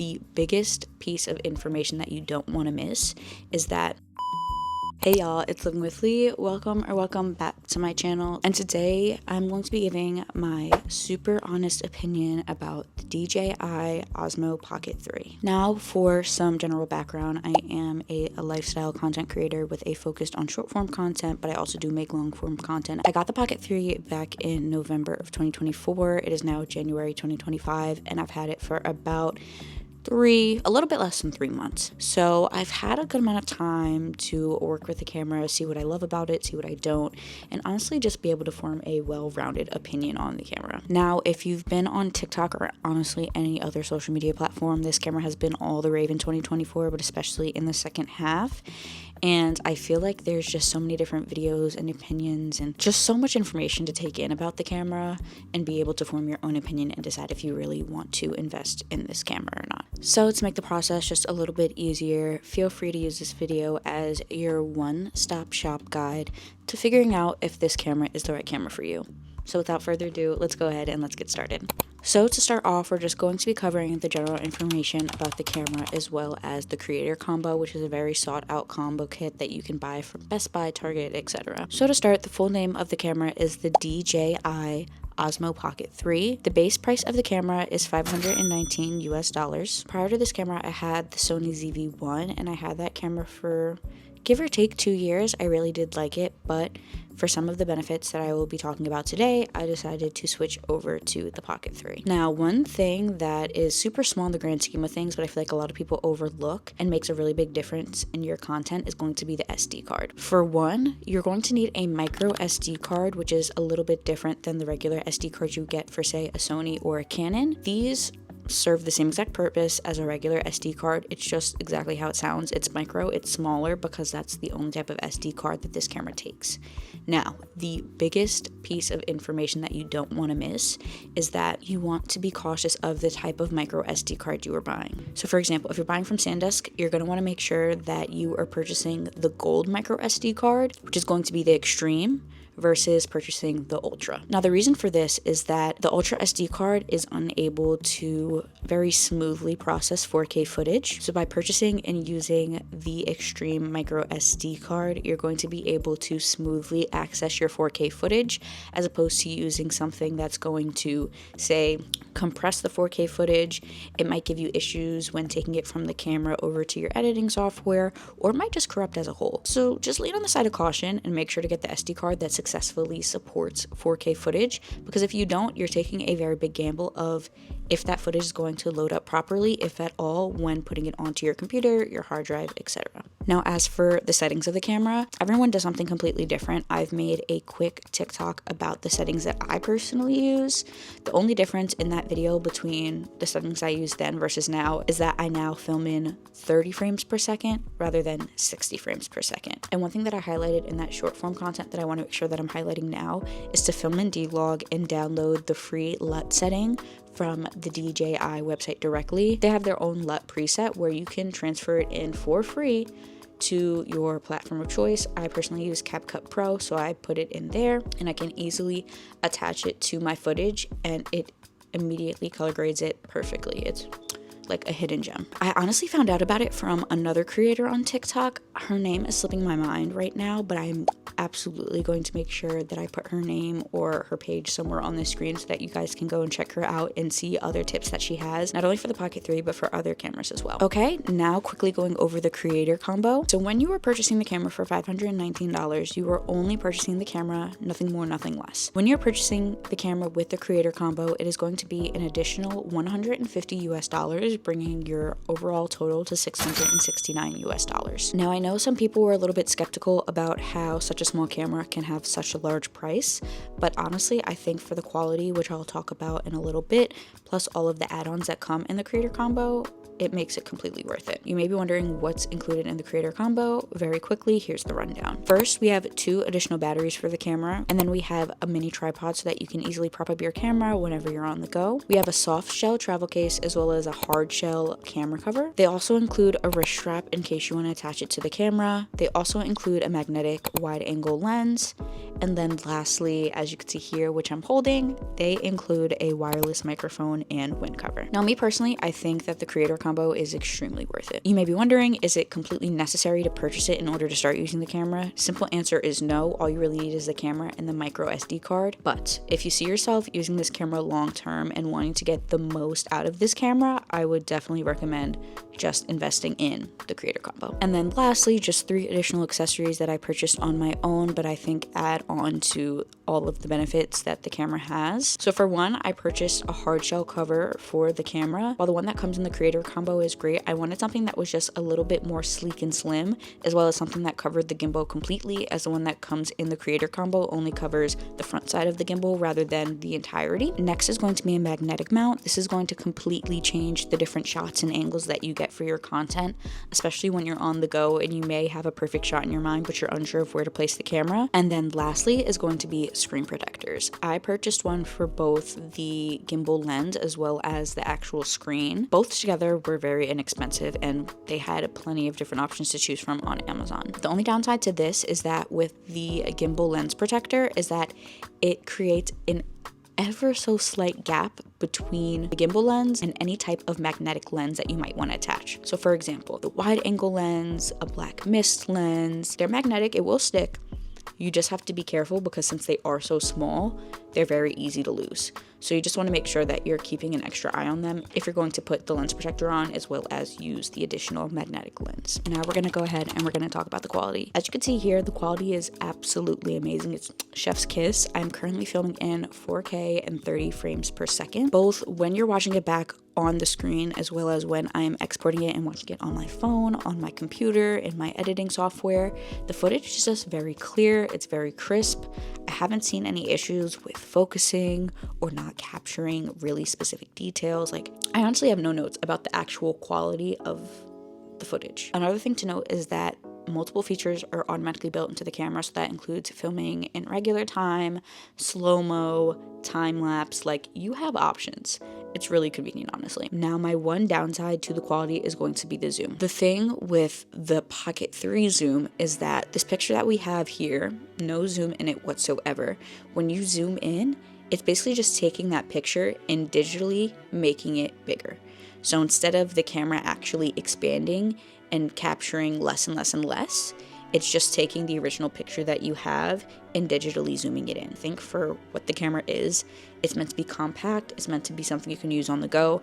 the biggest piece of information that you don't want to miss is that hey y'all, it's Living with Lee. Welcome back to my channel. And today I'm going to be giving my super honest opinion about the DJI Osmo Pocket 3. Now for some general background, I am a lifestyle content creator with a focus on short form content, but I also do make long form content. I got the Pocket 3 back in November of 2024. It is now January 2025 and I've had it for about a little bit less than 3 months. So I've had a good amount of time to work with the camera, see what I love about it, see what I don't, and honestly just be able to form a well-rounded opinion on the camera. Now, if you've been on TikTok or honestly any other social media platform, this camera has been all the rave in 2024, but especially in the second half. And I feel like there's just so many different videos and opinions and just so much information to take in about the camera and be able to form your own opinion and decide if you really want to invest in this camera or not. So to make the process just a little bit easier, feel free to use this video as your one-stop shop guide to figuring out if this camera is the right camera for you. So without further ado, let's go ahead and let's get started. So to start off, we're just going to be covering the general information about the camera as well as the creator combo, which is a very sought out combo kit that you can buy from Best Buy, Target, etc. So to start, the full name of the camera is the DJI Osmo Pocket 3. The base price of the camera is $519 US. Prior to this camera, I had the Sony ZV-1 and I had that camera for give or take 2 years. I really did like it, but for some of the benefits that I will be talking about today, I decided to switch over to the Pocket 3. Now, one thing that is super small in the grand scheme of things, but I feel like a lot of people overlook and makes a really big difference in your content is going to be the SD card. For one, you're going to need a micro SD card, which is a little bit different than the regular SD cards you get for, say, a Sony or a Canon. These serve the same exact purpose as a regular SD card. It's just exactly how it sounds. It's micro, it's smaller because that's the only type of SD card that this camera takes. Now, the biggest piece of information that you don't want to miss is that you want to be cautious of the type of micro SD card you are buying. So for example, if you're buying from SanDisk, you're going to want to make sure that you are purchasing the gold micro SD card, which is going to be the Extreme, versus purchasing the Ultra. Now, the reason for this is that the Ultra SD card is unable to very smoothly process 4K footage. So by purchasing and using the Extreme micro SD card, you're going to be able to smoothly access your 4K footage as opposed to using something that's going to, say, compress the 4K footage. It might give you issues when taking it from the camera over to your editing software, or it might just corrupt as a whole. So just lean on the side of caution and make sure to get the SD card that successfully supports 4K footage, because if you don't, you're taking a very big gamble of if that footage is going to load up properly, if at all, when putting it onto your computer, your hard drive, etc. Now, as for the settings of the camera, everyone does something completely different. I've made a quick TikTok about the settings that I personally use. The only difference in that video between the settings I used then versus now is that I now film in 30 frames per second rather than 60 frames per second. And one thing that I highlighted in that short form content that I want to make sure that I'm highlighting now is to film in D-Log and download the free LUT setting from the DJI website directly. They have their own LUT preset where you can transfer it in for free to your platform of choice. I personally use CapCut Pro, so I put it in there and I can easily attach it to my footage and it immediately color grades it perfectly. It's like a hidden gem. I honestly found out about it from another creator on TikTok. Her name is slipping my mind right now, but I'm absolutely going to make sure that I put her name or her page somewhere on the screen so that you guys can go and check her out and see other tips that she has, not only for the Pocket 3, but for other cameras as well. Okay, now quickly going over the creator combo. So when you are purchasing the camera for $519, you are only purchasing the camera, nothing more, nothing less. When you're purchasing the camera with the creator combo, it is going to be an additional $150 US, bringing your overall total to $669 US. Now, I know some people were a little bit skeptical about how such a small camera can have such a large price, but honestly, I think for the quality, which I'll talk about in a little bit, plus all of the add-ons that come in the creator combo, it makes it completely worth it. You may be wondering what's included in the creator combo. Very quickly, here's the rundown. First, we have 2 additional batteries for the camera, and then we have a mini tripod so that you can easily prop up your camera whenever you're on the go. We have a soft shell travel case as well as a hard shell camera cover. They also include a wrist strap in case you want to attach it to the camera. They also include a magnetic wide angle lens. And then lastly, as you can see here, which I'm holding, they include a wireless microphone and wind cover. Now, me personally, I think that the creator combo combo is extremely worth it. You may be wondering, is it completely necessary to purchase it in order to start using the camera? Simple answer is no. All you really need is the camera and the micro SD card. But if you see yourself using this camera long term and wanting to get the most out of this camera, I would definitely recommend just investing in the creator combo. And then lastly, just 3 additional accessories that I purchased on my own, but I think add on to all of the benefits that the camera has. So for one, I purchased a hard shell cover for the camera. While the one that comes in the creator combo is great, I wanted something that was just a little bit more sleek and slim, as well as something that covered the gimbal completely, as the one that comes in the creator combo only covers the front side of the gimbal rather than the entirety. Next is going to be a magnetic mount. This is going to completely change the different shots and angles that you get for your content, especially when you're on the go and you may have a perfect shot in your mind but you're unsure of where to place the camera. And then lastly is going to be screen protectors. I purchased one for both the gimbal lens as well as the actual screen. Both together were very inexpensive and they had plenty of different options to choose from on Amazon. The only downside to this is that with the gimbal lens protector is that it creates an ever so slight gap between the gimbal lens and any type of magnetic lens that you might want to attach. So for example, the wide angle lens, a black mist lens, they're magnetic, it will stick. You just have to be careful because since they are so small, they're very easy to lose. So you just want to make sure that you're keeping an extra eye on them if you're going to put the lens protector on as well as use the additional magnetic lens. And now we're going to go ahead and we're going to talk about the quality. As you can see here, the quality is absolutely amazing. It's chef's kiss. I'm currently filming in 4K and 30 frames per second, both when you're watching it back on the screen as well as when I'm exporting it and watching it on my phone, on my computer, in my editing software. The footage is just very clear, it's very crisp. I haven't seen any issues with focusing or not capturing really specific details. Like, I honestly have no notes about the actual quality of the footage. Another thing to note is that multiple features are automatically built into the camera, so that includes filming in regular time, slow-mo, time-lapse. Like, you have options. It's really convenient, honestly. Now, my one downside to the quality is going to be the zoom. The thing with the Pocket 3 zoom is that this picture that we have here, no zoom in it whatsoever. When you zoom in, it's basically just taking that picture and digitally making it bigger. So instead of the camera actually expanding and capturing less and less and less, it's just taking the original picture that you have and digitally zooming it in. I think for what the camera is, it's meant to be compact, it's meant to be something you can use on the go.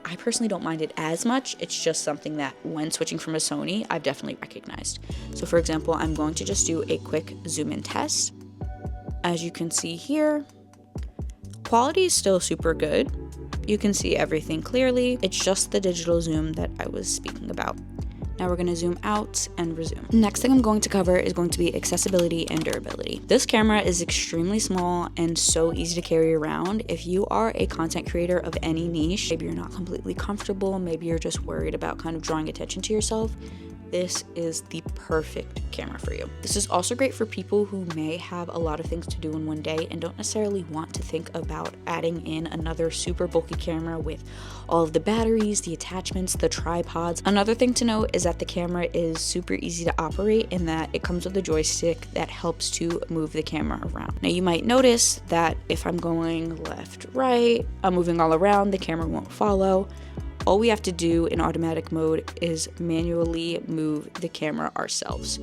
I personally don't mind it as much. It's just something that when switching from a Sony, I've definitely recognized. So for example, I'm going to just do a quick zoom in test. As you can see here, quality is still super good. You can see everything clearly. It's just the digital zoom that I was speaking about. Now we're going to zoom out and resume. Next thing I'm going to cover is going to be accessibility and durability. This camera is extremely small and so easy to carry around. If you are a content creator of any niche, maybe you're not completely comfortable, maybe you're just worried about kind of drawing attention to yourself, this is the perfect camera for you. This is also great for people who may have a lot of things to do in one day and don't necessarily want to think about adding in another super bulky camera with all of the batteries, the attachments, the tripods. Another thing to note is that the camera is super easy to operate in that it comes with a joystick that helps to move the camera around. Now you might notice that if I'm going left, right, I'm moving all around, the camera won't follow. All we have to do in automatic mode is manually move the camera ourselves,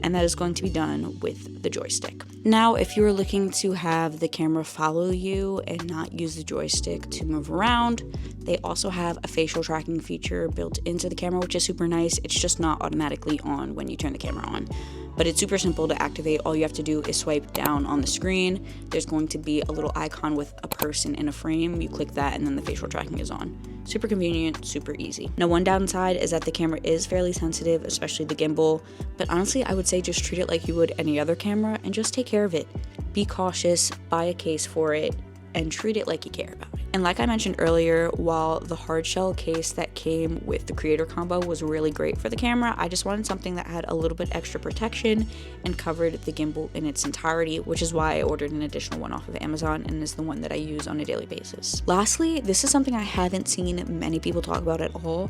and that is going to be done with the joystick. Now, if you are looking to have the camera follow you and not use the joystick to move around, they also have a facial tracking feature built into the camera, which is super nice. It's just not automatically on when you turn the camera on. But it's super simple to activate. All you have to do is swipe down on the screen. There's going to be a little icon with a person in a frame. You click that and then the facial tracking is on. Super convenient, super easy. Now, one downside is that the camera is fairly sensitive, especially the gimbal, but honestly, I would say just treat it like you would any other camera and just take care of it. Be cautious, buy a case for it, and treat it like you care about it. And like I mentioned earlier, while the hard shell case that came with the creator combo was really great for the camera, I just wanted something that had a little bit extra protection and covered the gimbal in its entirety, which is why I ordered an additional one off of Amazon and is the one that I use on a daily basis. Lastly, this is something I haven't seen many people talk about at all: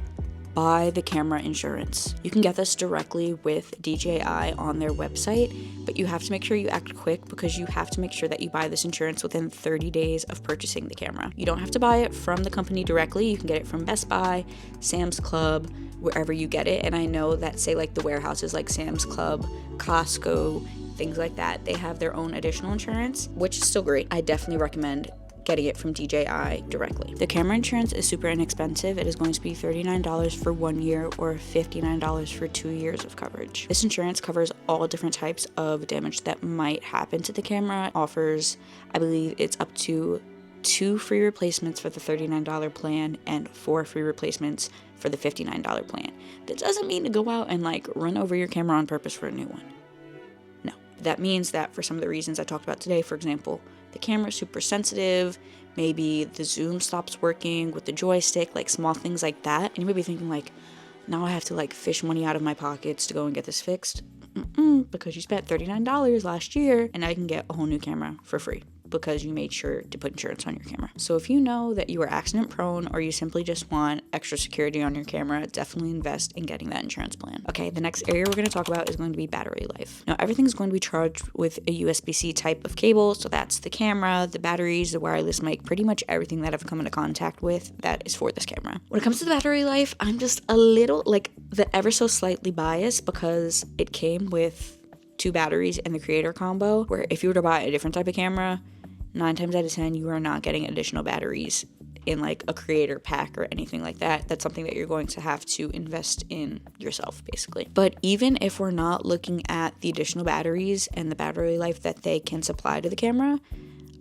buy the camera insurance. You can get this directly with DJI on their website, but you have to make sure you act quick because you have to make sure that you buy this insurance within 30 days of purchasing the camera. You don't have to buy it from the company directly. You can get it from Best Buy, Sam's Club, wherever you get it. And I know that, say, like the warehouses like Sam's Club, Costco, things like that, they have their own additional insurance, which is still great. I definitely recommend getting it from DJI directly. The camera insurance is super inexpensive. It is going to be $39 for 1 year or $59 for 2 years of coverage. This insurance covers all different types of damage that might happen to the camera. It offers, I believe it's up to 2 free replacements for the $39 plan and 4 free replacements for the $59 plan. That doesn't mean to go out and like run over your camera on purpose for a new one. No, that means that for some of the reasons I talked about today, for example, the camera is super sensitive, maybe the zoom stops working with the joystick, like small things like that. And you may be thinking like, now I have to like fish money out of my pockets to go and get this fixed. Because you spent $39 last year and I can get a whole new camera for free because you made sure to put insurance on your camera. So if you know that you are accident prone or you simply just want extra security on your camera, definitely invest in getting that insurance plan. Okay, the next area we're going to talk about is going to be battery life. Now, everything's going to be charged with a USB-C type of cable. So that's the camera, the batteries, the wireless mic, pretty much everything that I've come into contact with that is for this camera. When it comes to the battery life, I'm just a little like the ever so slightly biased because it came with 2 batteries in the creator combo, where if you were to buy a different type of camera, 9 times out of 10, you are not getting additional batteries in like a creator pack or anything like that. That's something that you're going to have to invest in yourself, basically. But even if we're not looking at the additional batteries and the battery life that they can supply to the camera,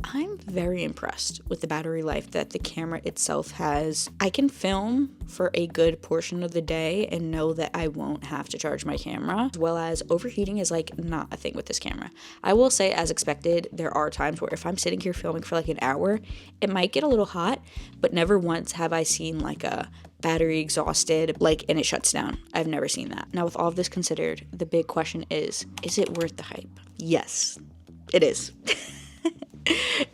I'm very impressed with the battery life that the camera itself has. I can film for a good portion of the day and know that I won't have to charge my camera, as well as overheating is like not a thing with this camera. I will say, as expected, there are times where if I'm sitting here filming for like an hour, it might get a little hot, but never once have I seen like a battery exhausted, like, and it shuts down. I've never seen that. Now, with all of this considered, the big question is it worth the hype? Yes, it is.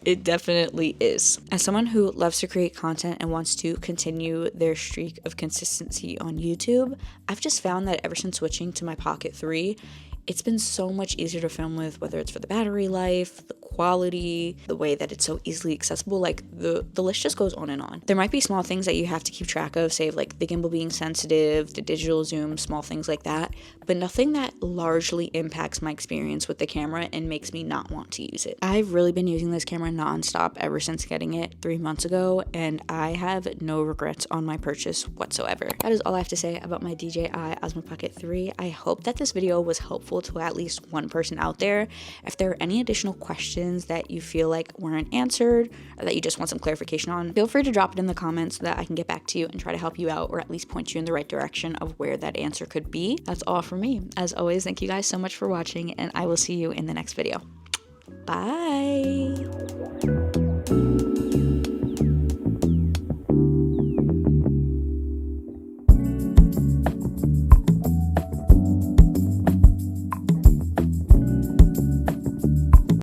It definitely is. As someone who loves to create content and wants to continue their streak of consistency on YouTube, I've just found that ever since switching to my Pocket 3, it's been so much easier to film with, whether it's for the battery life, the quality, the way that it's so easily accessible. Like the list just goes on and on. There might be small things that you have to keep track of, say like the gimbal being sensitive, the digital zoom, small things like that, but nothing that largely impacts my experience with the camera and makes me not want to use it. I've really been using this camera nonstop ever since getting it 3 months ago, and I have no regrets on my purchase whatsoever. That is all I have to say about my DJI Osmo Pocket 3. I hope that this video was helpful to at least one person out there. If there are any additional questions that you feel like weren't answered or that you just want some clarification on, feel free to drop it in the comments so that I can get back to you and try to help you out or at least point you in the right direction of where that answer could be. That's all for me. As always, thank you guys so much for watching, and I will see you in the next video. Bye!